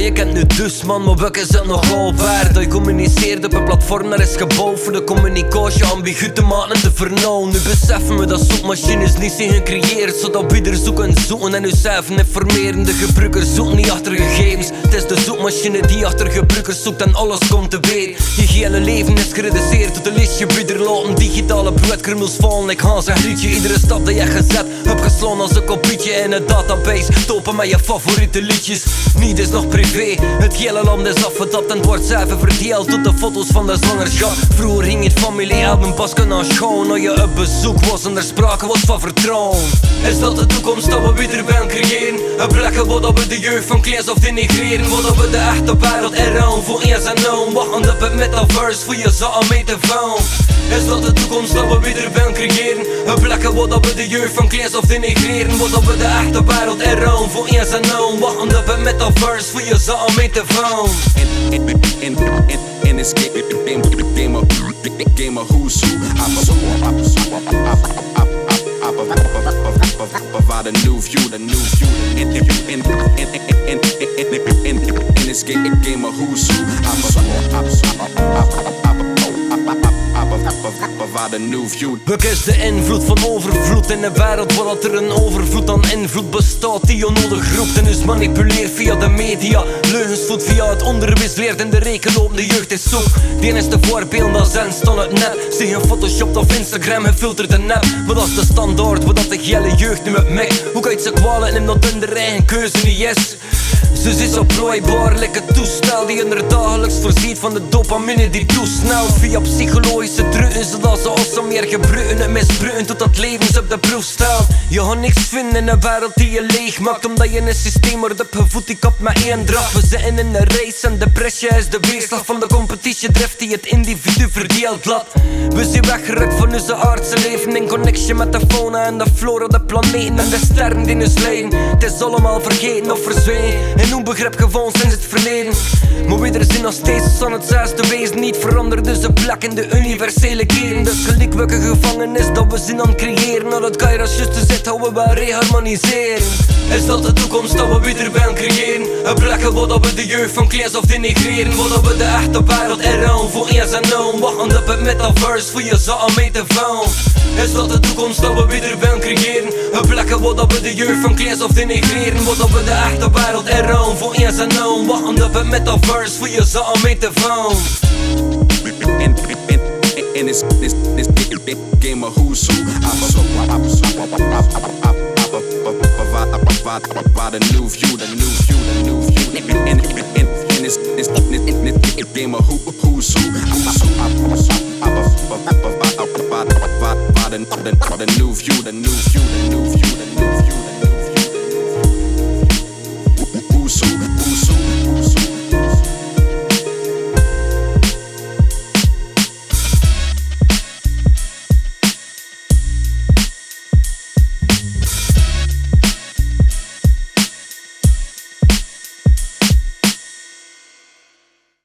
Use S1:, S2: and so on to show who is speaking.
S1: je kent nu dus man, maar welke is het nogal waard? Dat je communiceert op een platform dat is gebouwd voor de communicatie ambigu te maken en te vernauwen. Nu beseffen we dat zoekmachines niet zijn gecreëerd zodat we er zoeken en uzelf informeren. De gebruikers zoeken niet achter gegevens, het is de zoekmachine die achter gebruikers zoekt en alles komt te weet. Je gehele leven is gereduceerd tot een listje bieder laten digitale broodkrummels vallen. Ik Hans en Grietje, iedere stap dat je gezet heb geslaan als een kopietje in een database. Topen met je favoriete liedjes, niet is nog privé. Het hele land is afgetapt en het wordt zelf verdeeld tot de foto's van de zwangerschap. Vroeger ging het familiealbum pas kunnen aanschouwen als je op bezoek was en er sprake was van vertrouwen. Is dat de toekomst dat we weer willen creëren? Een plek waar we de jeugd van kleins of denigreren, waar we de echte wereld inruilen voor eens en nou. Wachten op het metaverse voor je zaal mee te vouwen. Is dat de toekomst dat we weer willen creëren? Een plek waar we de jeugd van kleins of denigreren, waar we de echte wereld inruilen voor eens en nou. Wachten op het metaverse voor je zaal mee te vouwen.
S2: In this game of who's who, provide a new view, the new view. In this game of who's who, provide a new view.
S1: Welk is de invloed van overvloed in een wereld waar er een overvloed aan invloed bestaat die onnodig roept en dus manipuleert via de media? Leugens voedt via het onderwijs, leert in de rekenloop, de jeugd is zoek. Die is de voorbeeld als zijn staan het net. Zie je Photoshop of Instagram, gefilterde nep. Maar dat is de standaard, wat dat de hele jeugd nu met mek. Hoe kan je ze kwalen en dat hun de eigen keuze niet is? Ze is oplooibaar, lekker toestel die er dagelijks voorziet van de dopamine die toesnelt via psychologische trucken, zodat ze ons meer gebruiken en misbruiken totdat levens op de proef stelt. Je gaat niks vinden in een wereld die je leeg maakt, omdat je een systeem wordt opgevoed die kapt met één draf. We zitten in een race en depressie is de weerslag van de competitiedrift die het individu verdeelt laat. We zijn weggerukt van onze aardse leven in connectie met de fauna en de flora, de planeten en de sterren die ons leiden. Het is allemaal vergeten of verzwegen en onbegrip gevonden sinds het verleden. Maar we zijn nog steeds aan het zesde wezen, niet veranderd dus de plek in de universele kern. Dus gelijk welke gevangenis dat we zijn aan het creëren, naar het Kairos juist te zitten hoe we wel reharmoniseren. Is dat de toekomst dat we weer willen creëren? Een plek waar we de jeugd van kleins of denigreren, waar we de echte wereld inruilen voor eens en nou. Wachten op het metaverse voor je zaal mee te vouwen. Is dat de toekomst dat we weer willen creëren? Een plek waar we de jeugd van kleins of denigreren, waar we de echte wereld inruilen voor eens en nou. Wachten op het metaverse voor je zaal mee te vouwen.
S2: In this game of who's who, provide a new view, the new view, the new view. In this game of who's who, provide the new view, the new view, the new view, the new view.